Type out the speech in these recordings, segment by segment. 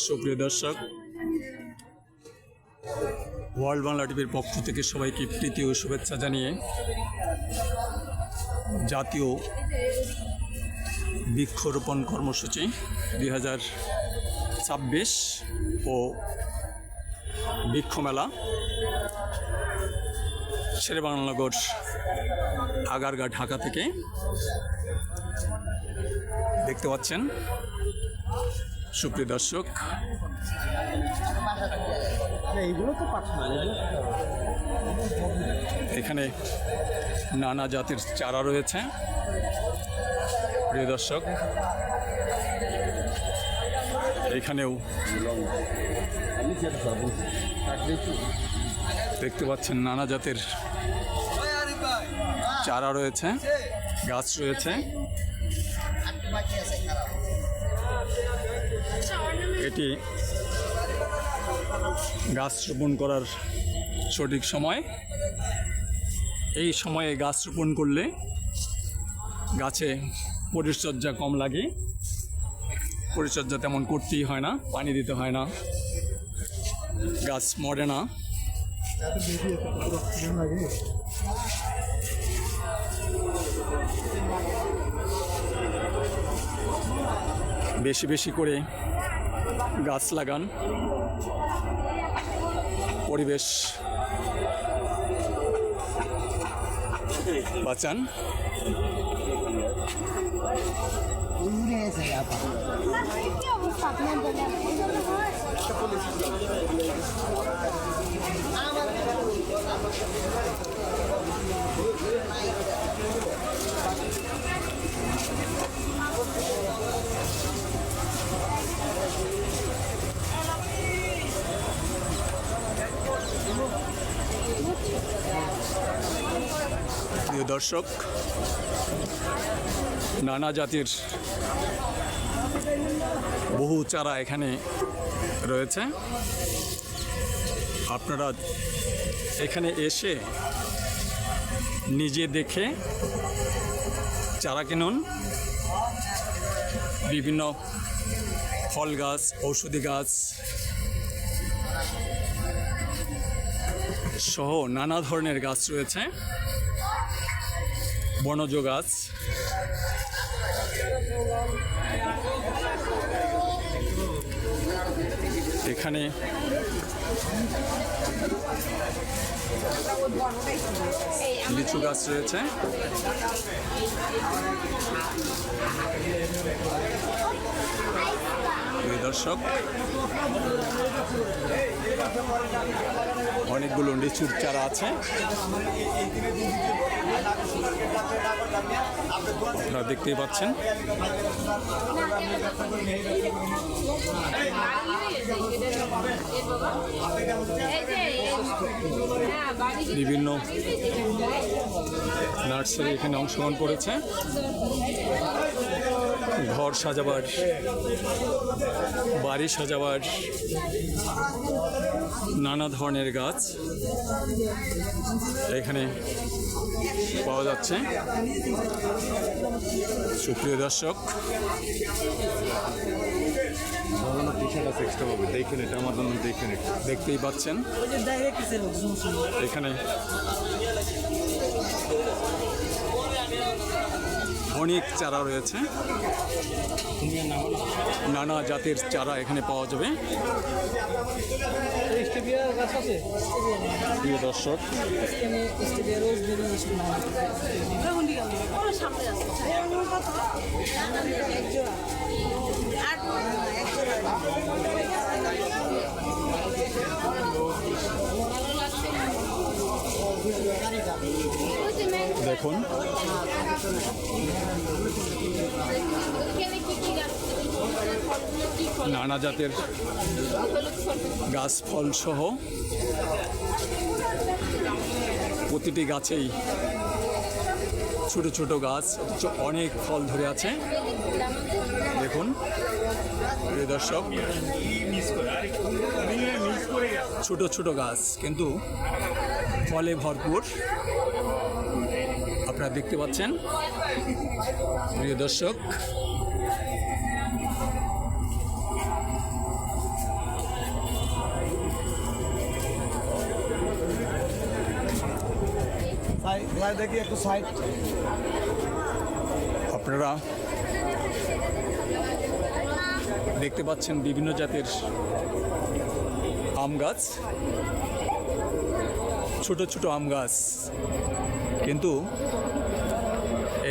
সুপ্রিয় দর্শক, ওয়ার্ল্ড বাংলা টিভির পক্ষ থেকে সবাইকে প্রীতি ও শুভেচ্ছা জানিয়ে জাতীয় বৃক্ষরোপণ কর্মসূচি 2026 ও বৃক্ষমেলা শেরেবাংলানগর আগারগাঁ ঢাকা থেকে দেখতে পাচ্ছেন। সুপ্রিয় দর্শক, এখানে নানা জাতের চারা রয়েছে। প্রিয় দর্শক, এখানেও দেখতে পাচ্ছেন নানা জাতের চারা রয়েছে, গাছ রয়েছে। এটি গাছ রোপণ করার সঠিক সময়। এই সময়ে গাছ রোপণ করলে গাছে পরিচর্যা কম লাগে, পরিচর্যা তেমন করতেই হয় না, পানি দিতে হয় না, গাছ মরে না। বেশি বেশি করে গাছ লাগান, পরিবেশ বাঁচান। প্রিয় দর্শক, নানা জাতির বহু চারা এখানে রয়েছে। আপনারা এখানে এসে নিজে দেখে চারা কিনুন। বিভিন্ন ফল গাছ, ঔষধি গাছ সহ নানা ধরনের গাছ রয়েছে, বনজ গাছ। এখানে লিচু গাছ রয়েছে। দর্শক, অনেকগুলো লিচুর চারা আছে, আপনারা দেখতেই পাচ্ছেন। বিভিন্ন নার্সারি এখানে অংশগ্রহণ করেছে। ঘর সাজাবার, বাড়ি সাজাবার নানা ধরনের গাছ এখানে পাওয়া যাচ্ছে। সুপ্রিয় দর্শক, দেখতেই পাচ্ছেন এখানে অনেক চারা রয়েছে, নানা জাতের চারা এখানে পাওয়া যাবে। প্রিয় দর্শক, দেখুন নানা জাতের গাছ ফল সহ প্রতিটি গাছেই ছোট ছোট গাছ, অনেক ফল ধরে আছে। দেখুন প্রিয় দর্শক, ছোট ছোট গাছ কিন্তু ফলে ভরপুর, আপনারা দেখতে পাচ্ছেন। প্রিয় দর্শক, ভাই দেখি একটু সাইড। আপনারা দেখতে পাচ্ছেন বিভিন্ন জাতের আম গাছ, ছোট ছোট আম গাছ, কিন্তু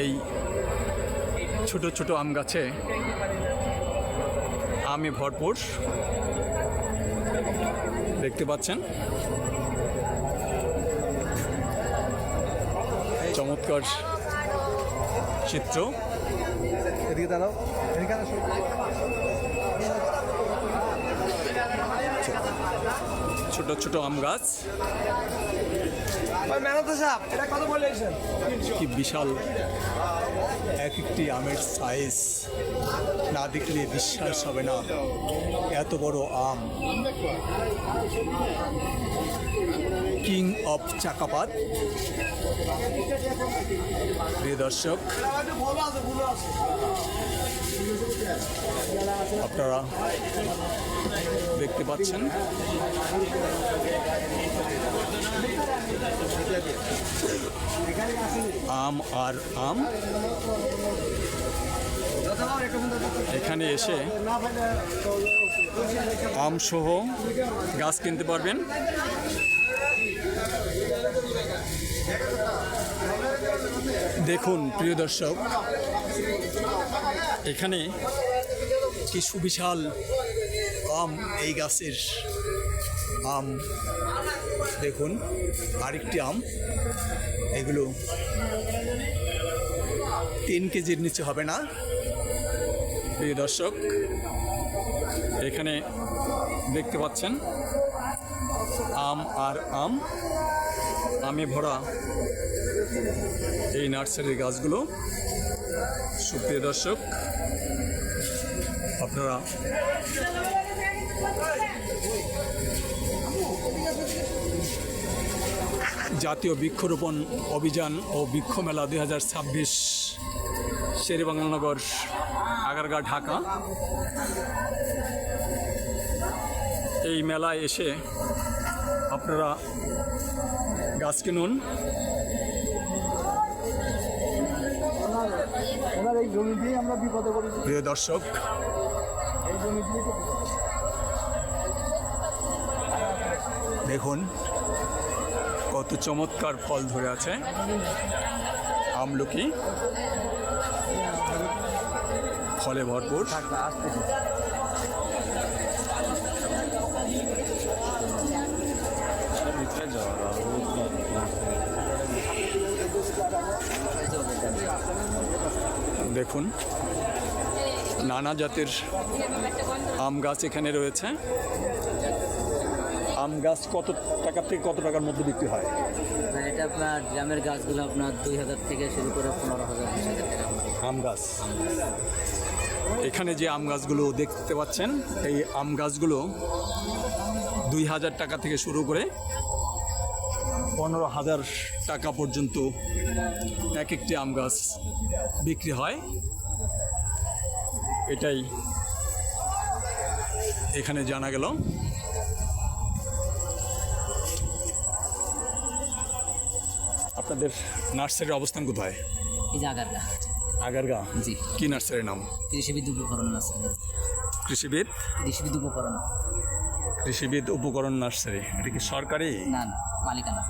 এই ছোট ছোট আম গাছে আমে ভরপুর। দেখতে পাচ্ছেন চমৎকার চিত্র। এদিকে দাঁড়াও, এদিকে আসো। ছোট ছোট আম গাছ, ম্যানেজার সাহেব এটা কত বলেছেন? কি বিশাল এক একটি আমের সাইজ, না দেখলে বিশ্বাস হবে না এত বড় আম। King of চাকাপাত। প্রিয় দর্শক, আপনারা দেখতে পাচ্ছেন আম আর আম। এখানে এসে আম সহ গাছ কিনতে পারবেন। দেখুন প্রিয় দর্শক, এখানে কি সুবিশাল আম, এই গাছের আম দেখুন। আরেকটি আম, এগুলো 3 কেজির নিচে হবে না। প্রিয় দর্শক, এখানে দেখতে পাচ্ছেন আম আর আম, আমে ভরা এই নার্সারির গাছগুলো। সুপ্রিয় দর্শক, আপনারা জাতীয় বৃক্ষরোপণ অভিযান ও বৃক্ষ মেলা 2026 শেরেবাংলানগর, আগারগাঁ, ঢাকা, এই মেলায় এসে আপনারা গাছ কিনুন। এই জমি দিয়ে আমরা বিপদে পড়ি। প্রিয় দর্শক, এই জমি দিয়ে দেখুন কত চমৎকার ফল ধরে আছে। আমলকি ফলে ভরপুর। দেখুন নানা জাতের আম গাছ এখানে রয়েছে। আম গাছ কত টাকা থেকে কত টাকার মধ্যে বিক্রি হয়? এটা আপনার গ্রামের গাছগুলো আপনার 2000 থেকে শুরু করে 15,000 20,000 টাকা আম গাছ। এখানে যে আম গাছগুলো দেখতে পাচ্ছেন, এই আম গাছগুলো 2000 টাকা থেকে শুরু করে 15,000 টাকা পর্যন্ত এক একটি আম গাছ বিক্রি হয়। এটাই এখানে জানা গেল। আপনাদের নার্সারির অবস্থান কোথায়? এই যে আগারগাঁ। আগারগাঁ? জি। কি নার্সারির নাম? কৃষিবিদ উপকরণ নার্সারি। কৃষিবিদ? কৃষিবিদ উপকরণ। কৃষিবিদ উপকরণ নার্সারি। এটা কি সরকারি? না না, মালিকানা।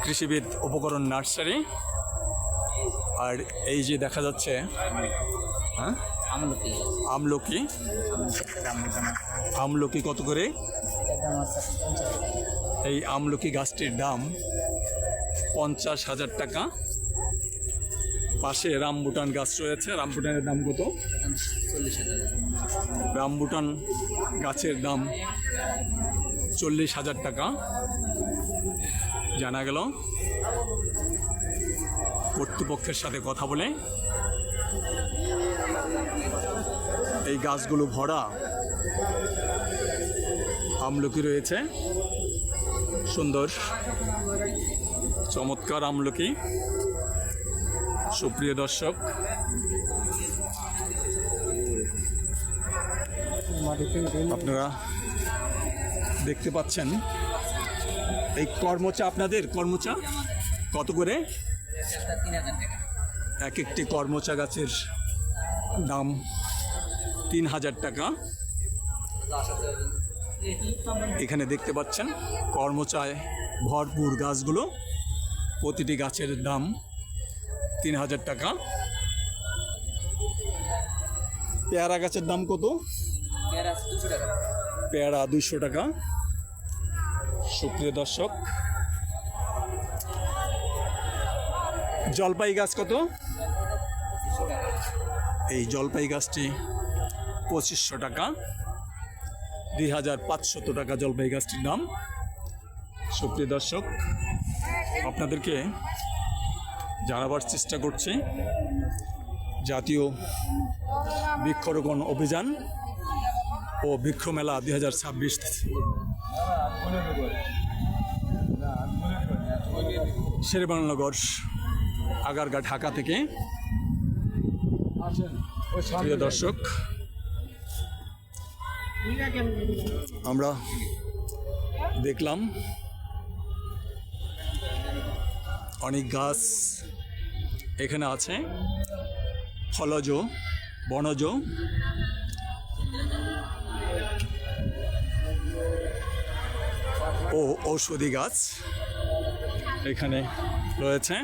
কৃষিবিদ উপকরণ নার্সারি। আর এই যে দেখা যাচ্ছে, হ্যাঁ, আমলকি। আমলকি। আমলকি কত করে? এটার দাম আছে 50 টাকা। এই আমলকি গাছটির দাম 50,000 টাকা। পাশে রামবুটান গাছ রয়েছে। রামবুটানের দাম কত? 40,000। রামবুটান গাছের দাম 40,000 টাকা জানা গেল। কর্তৃপক্ষের সাথে কথা বলে এই গাছগুলো ভরা আমলকি রয়েছে। সুন্দর চমৎকার আমলকি। সুপ্রিয় দর্শক, আপনারা দেখতে পাচ্ছেন এই কর্মচা, আপনাদের কর্মচা কত করে? 3000 টাকা। এক একটি কর্মচা গাছের দাম 3000 টাকা। এখানে দেখতে পাচ্ছেন কর্মচায় ভরপুর গাছগুলো, প্রতিটি গাছের দাম 3000 টাকা। পেয়ারা গাছের দাম কত? পেয়ারা 200 টাকা। পেয়ারা 200 টাকা। সুপ্রিয় দর্শক, জলপাই গাছ কত? 2500 টাকা। এই জলপাই গাছটি 2500 টাকা। 2500 টাকা জলপাই গাছটির দাম। সুপ্রিয় দর্শক, আপনাদেরকে জানাবার চেষ্টা করছি জাতীয় বৃক্ষরোপণ অভিযান ও বৃক্ষ মেলা 2026 শেরেবাংলানগর আগারগাঁ ঢাকা থেকে। প্রিয় দর্শক, আমরা দেখলাম অনেক গাছ এখানে আছে, ফলজ, বনজ, ও ঔষধি গাছ এখানে রয়েছে,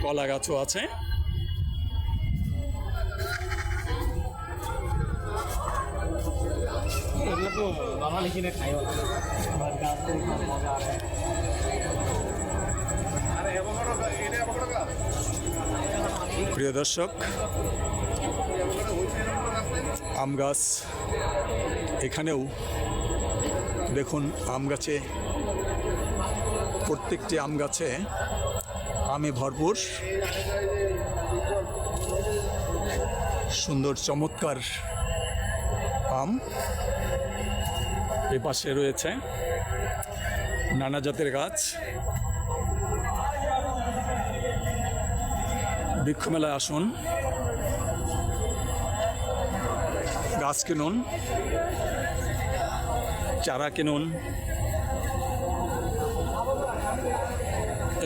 কলা গাছও আছে। প্রিয় দর্শক, আম গাছ এখানেও দেখুন, আম গাছে, প্রত্যেকটি আম গাছে আমে ভরপুর, সুন্দর চমৎকার আম। এপাশে রয়েছে নানা জাতের গাছ। বৃক্ষ মেলায় আসুন, গাছ কিনুন, চারা কিনুন।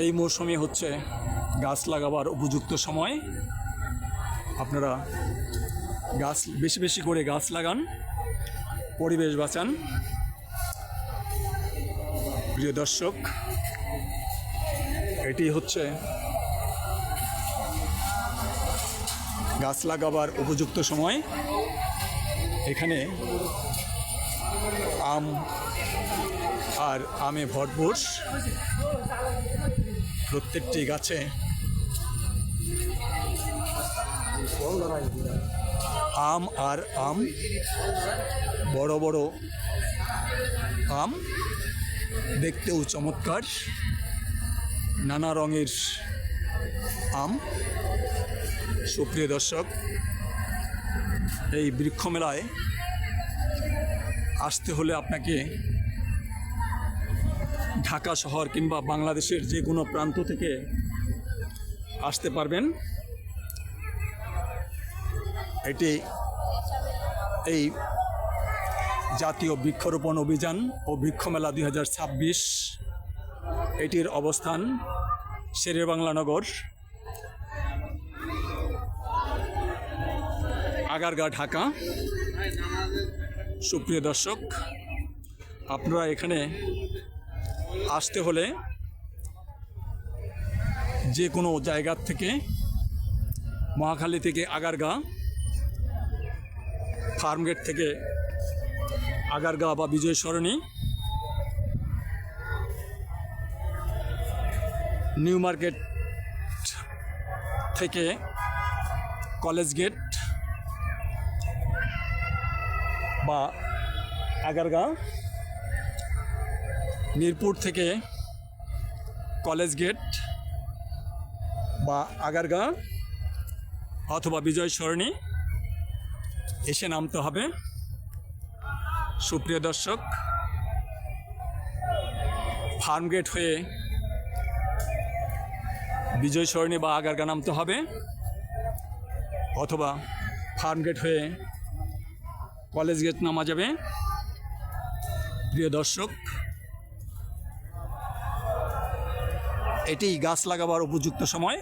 এই মৌসুমে হচ্ছে গাছ লাগাবার উপযুক্ত সময়। আপনারা গাছ বেশি বেশি করে গাছ লাগান, পরিবেশ বাঁচান। প্রিয় দর্শক, এটি হচ্ছে গাছ লাগাবার উপযুক্ত সময়। এখানে আম আর আমে ভরপুর, প্রত্যেকটি গাছে আম আর আম, বড় বড় আম, দেখতেও চমৎকার, নানা রঙের আম। সুপ্রিয় দর্শক, এই বৃক্ষ মেলায় আসতে হলে আপনাকে ঢাকা শহর কিংবা বাংলাদেশের যে কোনো প্রান্ত থেকে আসতে পারবেন। এটি এই জাতীয় বৃক্ষরোপণ অভিযান ও বৃক্ষ মেলা 2026, এটির অবস্থান শেরেবাংলানগর আগারগাঁ ঢাকা। সুপ্রিয় দর্শক, আপনারা এখানে আসতে হলে যে কোনো জায়গার থেকে, মহাখালী থেকে আগারগাঁ, ফার্মগেট থেকে আগারগাঁ বা বিজয় সরণি, নিউ মার্কেট থেকে কলেজ গেট বা আগারগাঁ, মিরপুর থেকে কলেজ গেট বা আগারগাঁ অথবা বিজয় সরণি এসে নামতে হবে। সুপ্রিয় দর্শক, ফার্মগেট হয়ে বিজয় সরণি বা আগারগাঁ নামতে হবে, অথবা ফার্মগেট হয়ে কলেজ গেট নামা যাবে। প্রিয় দর্শক, এটি গাছ লাগাবার উপযুক্ত সময়।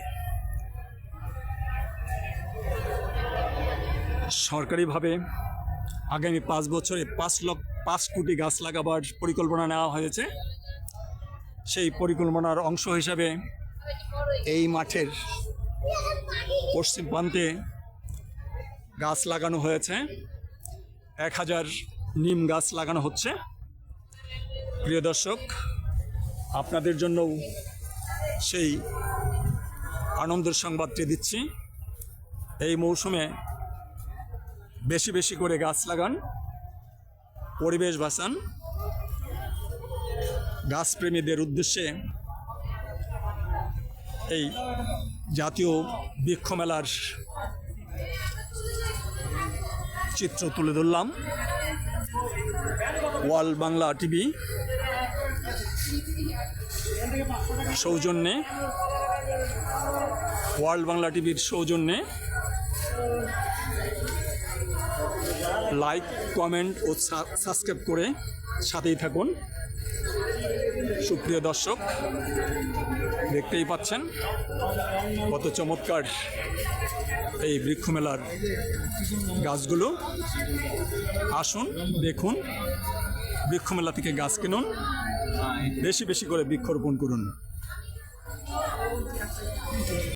সরকারিভাবে আগামী 5 বছরে 5 কোটি গাছ লাগাবার পরিকল্পনা নেওয়া হয়েছে। সেই পরিকল্পনার অংশ হিসাবে এই মাঠের পশ্চিম প্রান্তে গাছ লাগানো হয়েছে। 1000 নিম গাছ লাগানো হচ্ছে। প্রিয় দর্শক, আপনাদের জন্যও সেই আনন্দের সংবাদটি দিচ্ছি। এই মৌসুমে বেশি বেশি করে গাছ লাগান, পরিবেশ বাঁচান। গাছপ্রেমীদের উদ্দেশ্যে এই জাতীয় বৃক্ষ মেলার চিত্র তুলে ধরলাম। ওয়ার্ল্ড বাংলা টিভি সৌজন্যে, ওয়ার্ল্ড বাংলা টিভির সৌজন্যে লাইক, কমেন্ট ও সাবস্ক্রাইব করে সাথেই থাকুন। সুপ্রিয় দর্শক, দেখতেই পাচ্ছেন কত চমৎকার এই বৃক্ষমেলার গাছগুলো। আসুন, দেখুন, বৃক্ষমেলা থেকে গাছ কিনুন, বেশি বেশি করে বৃক্ষরোপণ করুন।